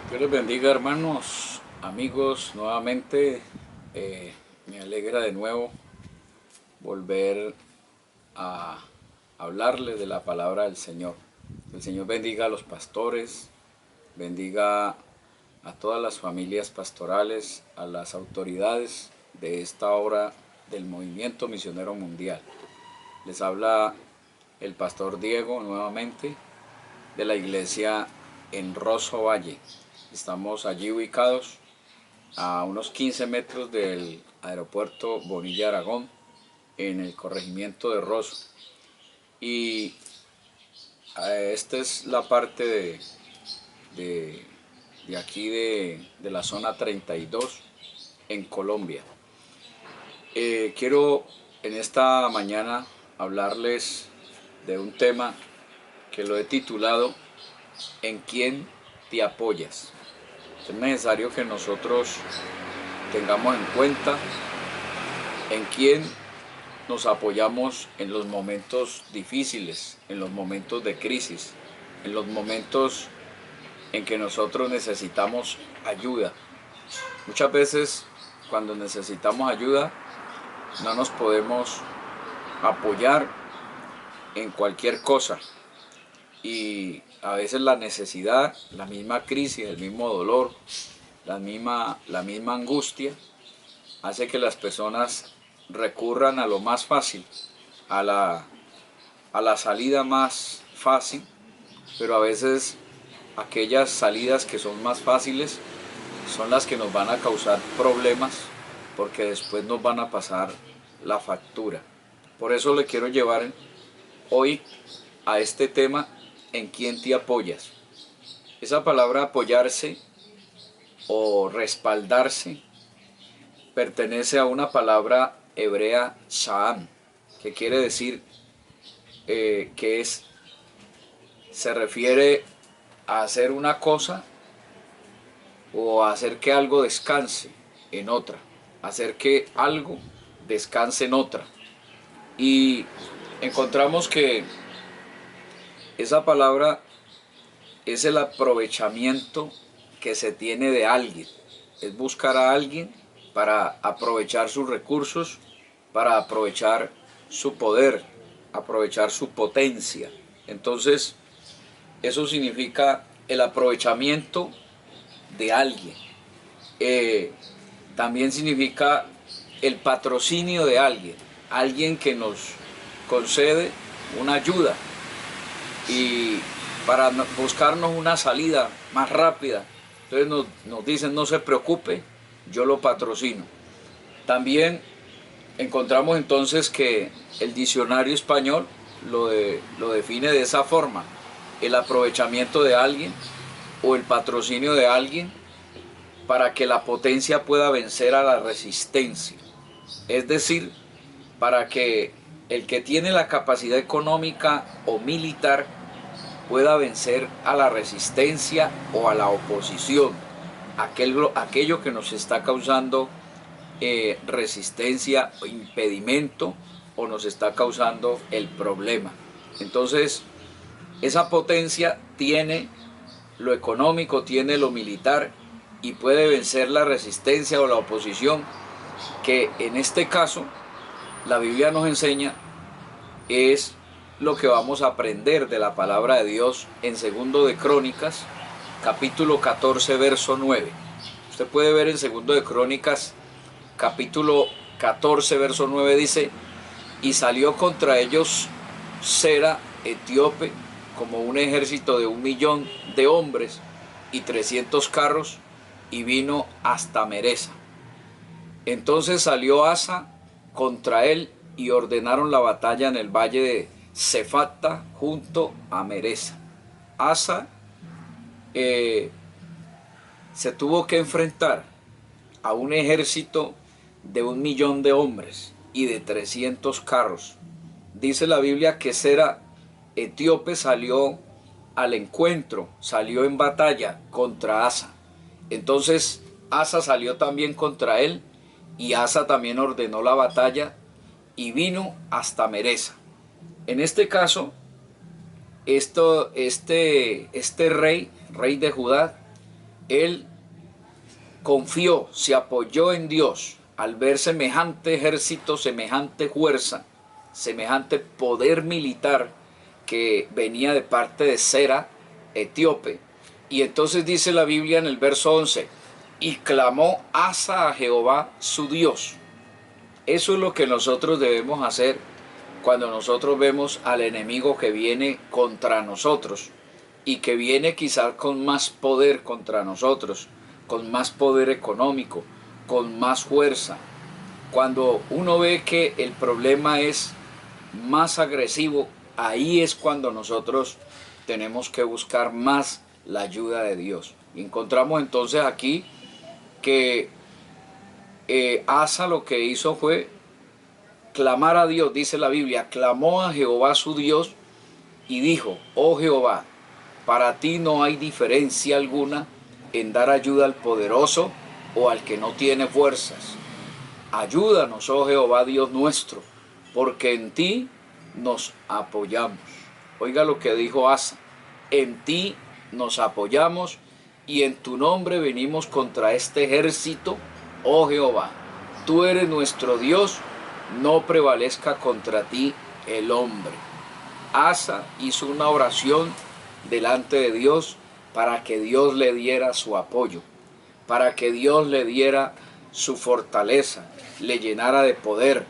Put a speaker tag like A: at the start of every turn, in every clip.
A: Dios les bendiga, hermanos, amigos, nuevamente. Me alegra de nuevo volver a hablarles de la palabra del Señor. El Señor bendiga a los pastores, bendiga a todas las familias pastorales, a las autoridades de esta obra del Movimiento Misionero Mundial. Les habla el pastor Diego nuevamente de la iglesia en Rosso Valle. Estamos allí ubicados a unos 15 metros del aeropuerto Bonilla Aragón, en el corregimiento de Rosso. Y esta es la parte de aquí de la zona 32 en Colombia. Quiero en esta mañana hablarles de un tema que lo he titulado ¿En quién te apoyas? Es necesario que nosotros tengamos en cuenta en quién nos apoyamos en los momentos difíciles, en los momentos de crisis, en los momentos en que nosotros necesitamos ayuda. Muchas veces cuando necesitamos ayuda no nos podemos apoyar en cualquier cosa, y a veces la necesidad, la misma crisis, el mismo dolor, la misma angustia hace que las personas recurran a lo más fácil, a la salida más fácil, pero a veces aquellas salidas que son más fáciles son las que nos van a causar problemas, porque después nos van a pasar la factura. Por eso le quiero llevar hoy a este tema: ¿en quién te apoyas? Esa palabra apoyarse o respaldarse pertenece a una palabra hebrea sha'am, que quiere decir se refiere a hacer una cosa o a hacer que algo descanse en otra, hacer que algo descanse en otra. Y encontramos que esa palabra es el aprovechamiento que se tiene de alguien, es buscar a alguien para aprovechar sus recursos, para aprovechar su poder, aprovechar su potencia. Entonces, eso significa el aprovechamiento de alguien. También significa el patrocinio de alguien, alguien que nos concede una ayuda y para buscarnos una salida más rápida. Entonces nos dicen: no se preocupe, yo lo patrocino. También encontramos entonces que el diccionario español lo define de esa forma: el aprovechamiento de alguien o el patrocinio de alguien para que la potencia pueda vencer a la resistencia. Es decir, para que el que tiene la capacidad económica o militar pueda vencer a la resistencia o a la oposición, aquello que nos está causando resistencia o impedimento, o nos está causando el problema. Entonces, esa potencia tiene lo económico, tiene lo militar, y puede vencer la resistencia o la oposición, que en este caso la Biblia nos enseña es lo que vamos a aprender de la palabra de Dios en 2 de Crónicas, capítulo 14, verso 9. Usted puede ver en 2 de Crónicas, capítulo 14, verso 9, dice: y salió contra ellos Sera, etíope, como un ejército de 1.000.000 de hombres y 300 carros, y vino hasta Meresa. Entonces salió Asa contra él, y ordenaron la batalla en el valle de Cefata junto a Meresa. Asa se tuvo que enfrentar a un ejército de 1.000.000 de hombres y de 300 carros. Dice la Biblia que Sera, etíope, salió al encuentro, salió en batalla contra Asa. Entonces Asa salió también contra él, y Asa también ordenó la batalla y vino hasta Meresa. En este caso, este rey de Judá, él confió, se apoyó en Dios al ver semejante ejército, semejante fuerza, semejante poder militar que venía de parte de Sera, etíope. Y entonces dice la Biblia en el verso 11, y clamó Asa a Jehová su Dios. Eso es lo que nosotros debemos hacer cuando nosotros vemos al enemigo que viene contra nosotros y que viene quizás con más poder contra nosotros, con más poder económico, con más fuerza. Cuando uno ve que el problema es más agresivo, ahí es cuando nosotros tenemos que buscar más la ayuda de Dios. Y encontramos entonces aquí que Asa lo que hizo fue clamar a Dios, dice la Biblia, clamó a Jehová su Dios y dijo, oh Jehová, para ti no hay diferencia alguna en dar ayuda al poderoso o al que no tiene fuerzas. Ayúdanos, oh Jehová Dios nuestro, porque en ti nos apoyamos. Oiga lo que dijo Asa, en ti nos apoyamos y en tu nombre venimos contra este ejército, oh Jehová. Tú eres nuestro Dios, no prevalezca contra ti el hombre. Asa hizo una oración delante de Dios para que Dios le diera su apoyo, para que Dios le diera su fortaleza, le llenara de poder.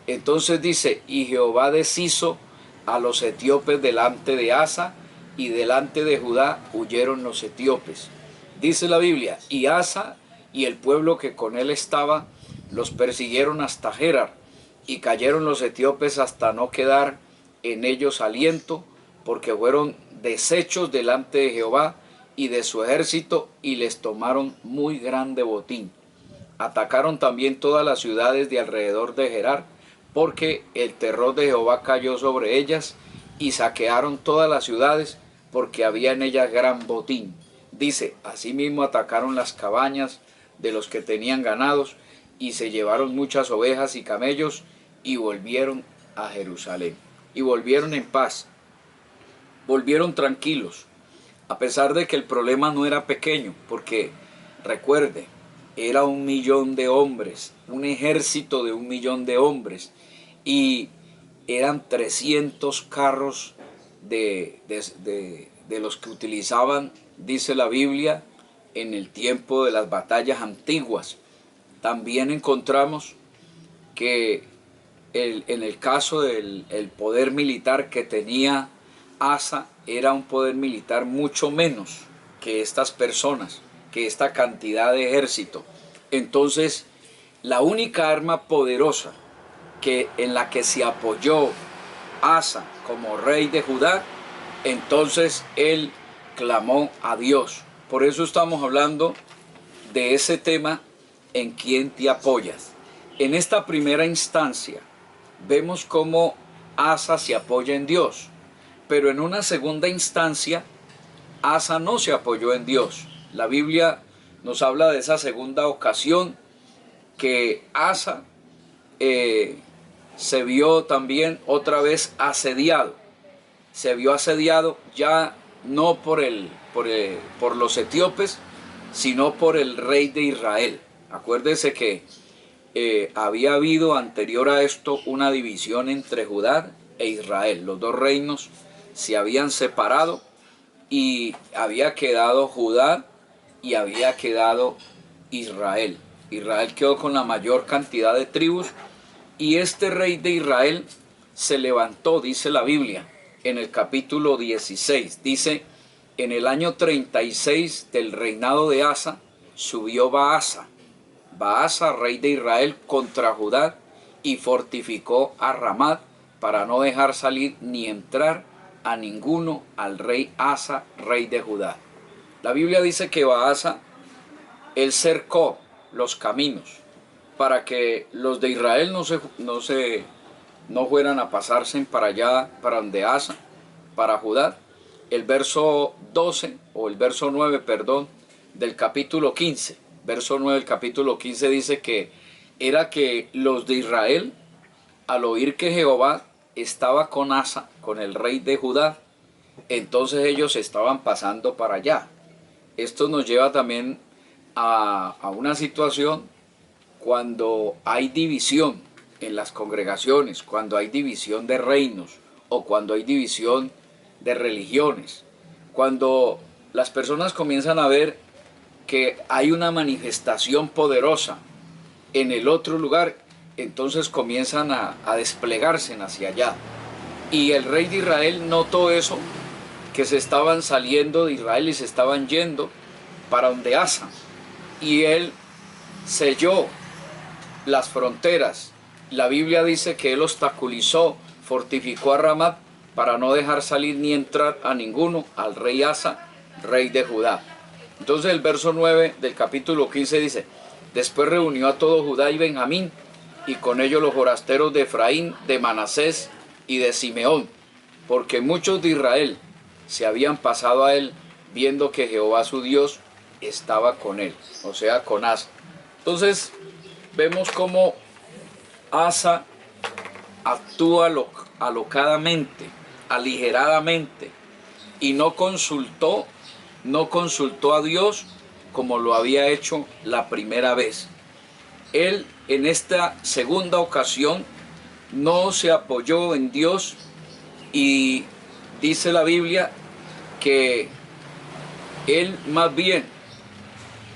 A: Entonces dice, y Jehová deshizo a los etíopes delante de Asa, y delante de Judá huyeron los etíopes. Dice la Biblia, y Asa y el pueblo que con él estaba los persiguieron hasta Gerar, y cayeron los etíopes hasta no quedar en ellos aliento, porque fueron deshechos delante de Jehová y de su ejército, y les tomaron muy grande botín. Atacaron también todas las ciudades de alrededor de Gerar, porque el terror de Jehová cayó sobre ellas, y saquearon todas las ciudades, porque había en ellas gran botín. Dice, asimismo atacaron las cabañas de los que tenían ganados, y se llevaron muchas ovejas y camellos, y volvieron a Jerusalén. Y volvieron en paz, volvieron tranquilos, a pesar de que el problema no era pequeño, porque recuerde, era 1.000.000 de hombres, un ejército de 1.000.000 de hombres, y eran 300 carros de los que utilizaban, dice la Biblia, en el tiempo de las batallas antiguas. También encontramos que en el caso del poder militar que tenía Asa, era un poder militar mucho menos que estas personas, que esta cantidad de ejército. Entonces, la única arma poderosa en la que se apoyó Asa como rey de Judá, entonces él clamó a Dios. Por eso estamos hablando de ese tema, en quién te apoyas. En esta primera instancia vemos cómo Asa se apoya en Dios, pero en una segunda instancia Asa no se apoyó en Dios. La Biblia nos habla de esa segunda ocasión que Asa se vio también otra vez asediado. Se vio asediado ya no por los etíopes, sino por el rey de Israel. Acuérdese que había habido anterior a esto una división entre Judá e Israel. Los dos reinos se habían separado y había quedado Judá y había quedado Israel. Israel quedó con la mayor cantidad de tribus, y este rey de Israel se levantó, dice la Biblia, en el capítulo 16. Dice, en el año 36 del reinado de Asa, subió Baasa, rey de Israel, contra Judá, y fortificó a Ramat para no dejar salir ni entrar a ninguno al rey Asa, rey de Judá. La Biblia dice que Baasa, él cercó los caminos para que los de Israel no fueran a pasarse para allá, para donde Asa, para Judá. El verso 12, o el verso 9, perdón, del capítulo 15, verso 9 del capítulo 15 dice que era que los de Israel, al oír que Jehová estaba con Asa, con el rey de Judá, entonces ellos estaban pasando para allá. esto nos lleva también a una situación cuando hay división en las congregaciones, cuando hay división de reinos o cuando hay división de religiones, cuando las personas comienzan a ver que hay una manifestación poderosa en el otro lugar, entonces comienzan a desplegarse hacia allá. Y el rey de Israel notó eso, que se estaban saliendo de Israel y se estaban yendo para donde Asa. Y él selló las fronteras. La Biblia dice que él obstaculizó, fortificó a Ramat para no dejar salir ni entrar a ninguno al rey Asa, rey de Judá. Entonces el verso 9 del capítulo 15 dice: después reunió a todo Judá y Benjamín, y con ellos los forasteros de Efraín, de Manasés y de Simeón, porque muchos de Israel se habían pasado a él, viendo que Jehová su Dios estaba con él, o sea, con Asa. Entonces vemos cómo Asa actúa alocadamente, aligeradamente, y no consultó a Dios como lo había hecho la primera vez. Él en esta segunda ocasión no se apoyó en Dios, y dice la Biblia que él más bien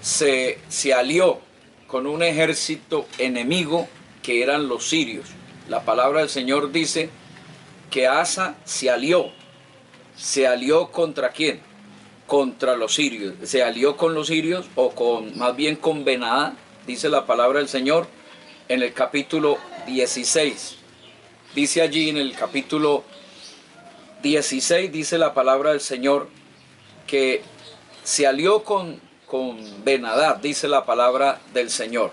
A: se alió con un ejército enemigo que eran los sirios. La palabra del Señor dice que Asa se alió. ¿Se alió contra quién? Contra los sirios. Se alió con los sirios, o más bien con Ben-Hadad, dice la palabra del Señor en el capítulo 16. Dice allí en el capítulo 16, dice la palabra del Señor que se alió con Ben-Hadad, dice la palabra del Señor.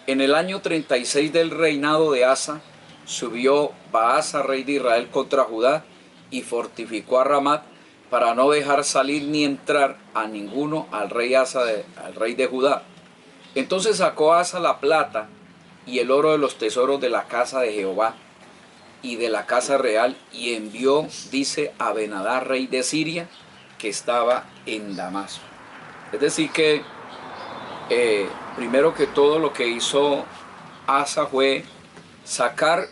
A: En el año 36 del reinado de Asa, subió Baasa, rey de Israel, contra Judá, y fortificó a Ramat para no dejar salir ni entrar a ninguno al rey Asa, al rey de Judá. Entonces sacó Asa la plata y el oro de los tesoros de la casa de Jehová y de la casa real, y envió, dice, a Ben-Hadad, rey de Siria, que estaba en Damasco. Es decir que primero que todo lo que hizo Asa fue sacar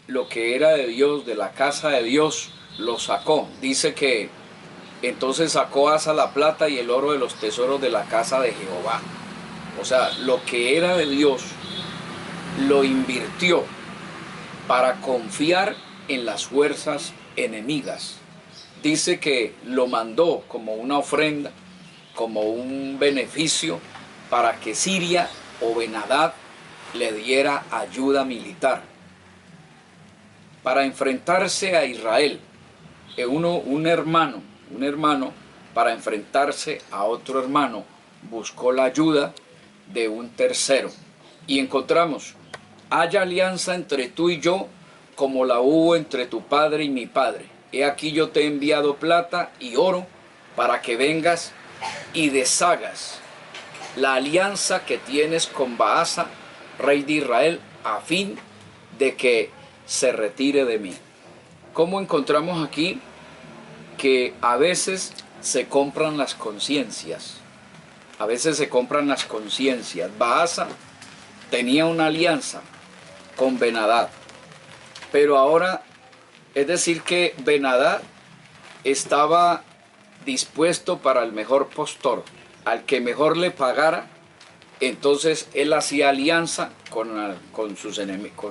A: lo que era de Dios, de la casa de Dios, lo sacó. Dice que entonces sacó Asa la plata y el oro de los tesoros de la casa de Jehová. O sea, lo que era de Dios lo invirtió para confiar en las fuerzas enemigas. Dice que lo mandó como una ofrenda, como un beneficio, para que Siria o Ben-Hadad le diera ayuda militar para enfrentarse a Israel. Un hermano para enfrentarse a otro hermano buscó la ayuda de un tercero, y encontramos: haya alianza entre tú y yo como la hubo entre tu padre y mi padre. He aquí yo te he enviado plata y oro para que vengas y deshagas la alianza que tienes con Baasa, rey de Israel, a fin de que se retire de mí. ¿Cómo encontramos aquí que a veces se compran las conciencias? A veces se compran las conciencias. Baasa tenía una alianza con Ben-Hadad, pero ahora, es decir que Ben-Hadad estaba dispuesto para el mejor postor, al que mejor le pagara. Entonces él hacía alianza con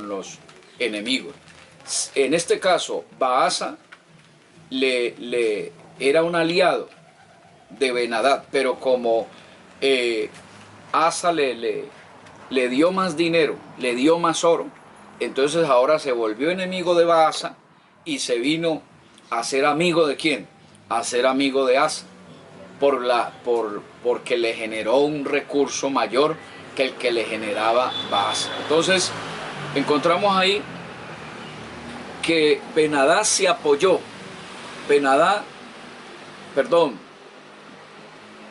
A: los enemigos. En este caso, Baasa era un aliado de Ben-Hadad, pero como Asa le dio más dinero, le dio más oro, entonces ahora se volvió enemigo de Baasa y se vino a ser amigo ¿de quién? A ser amigo de Asa, porque le generó un recurso mayor que el que le generaba Baasa. Entonces encontramos ahí que Ben-Hadad se apoyó,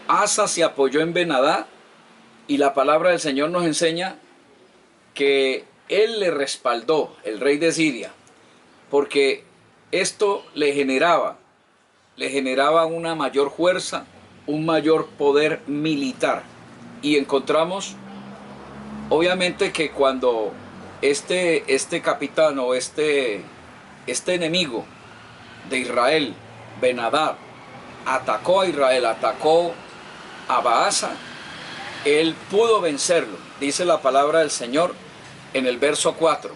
A: Asa se apoyó en Ben-Hadad, y la palabra del Señor nos enseña que él le respaldó, el rey de Siria, porque esto le generaba una mayor fuerza un mayor poder militar. Y encontramos, obviamente, que cuando este capitán o este enemigo de Israel, Ben-Hadad, atacó a Israel, atacó a Baasa, él pudo vencerlo. Dice la palabra del Señor en el verso 4.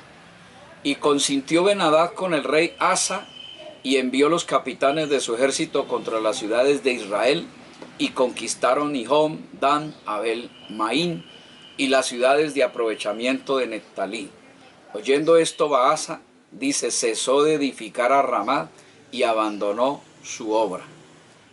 A: Y consintió Ben-Hadad con el rey Asa y envió los capitanes de su ejército contra las ciudades de Israel y conquistaron Nihom, Dan, Abel, Maín y las ciudades de aprovechamiento de Neftalí. Oyendo esto, Baasa, dice, cesó de edificar a Ramá y abandonó su obra.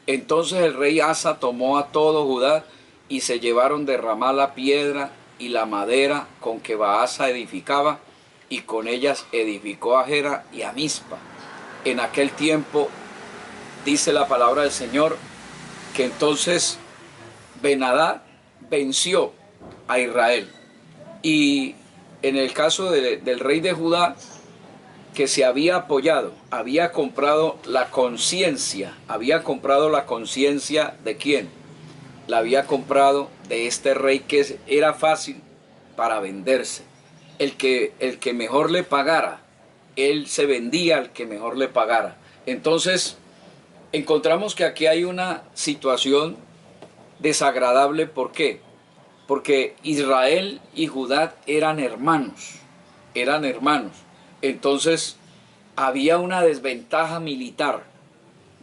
A: Entonces el rey Asa tomó a todo Judá y se llevaron de Ramá la piedra y la madera con que Baasa edificaba, y con ellas edificó a Gera y a Mizpa. En aquel tiempo, dice la palabra del Señor, que entonces Ben-Hadad venció a Israel. Y en el caso del rey de Judá, que se había apoyado, había comprado la conciencia ¿de quién? La había comprado de este rey que era fácil para venderse. El que mejor le pagara, él se vendía al que mejor le pagara. Entonces, encontramos que aquí hay una situación desagradable. ¿Por qué? Porque Israel y Judá eran hermanos. Entonces, había una desventaja militar,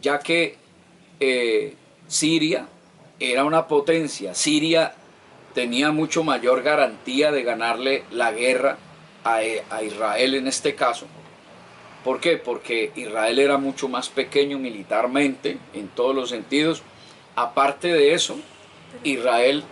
A: ya que Siria era una potencia. Siria tenía mucho mayor garantía de ganarle la guerra a Israel en este caso. ¿Por qué? Porque Israel era mucho más pequeño militarmente, en todos los sentidos. Aparte de eso, Israel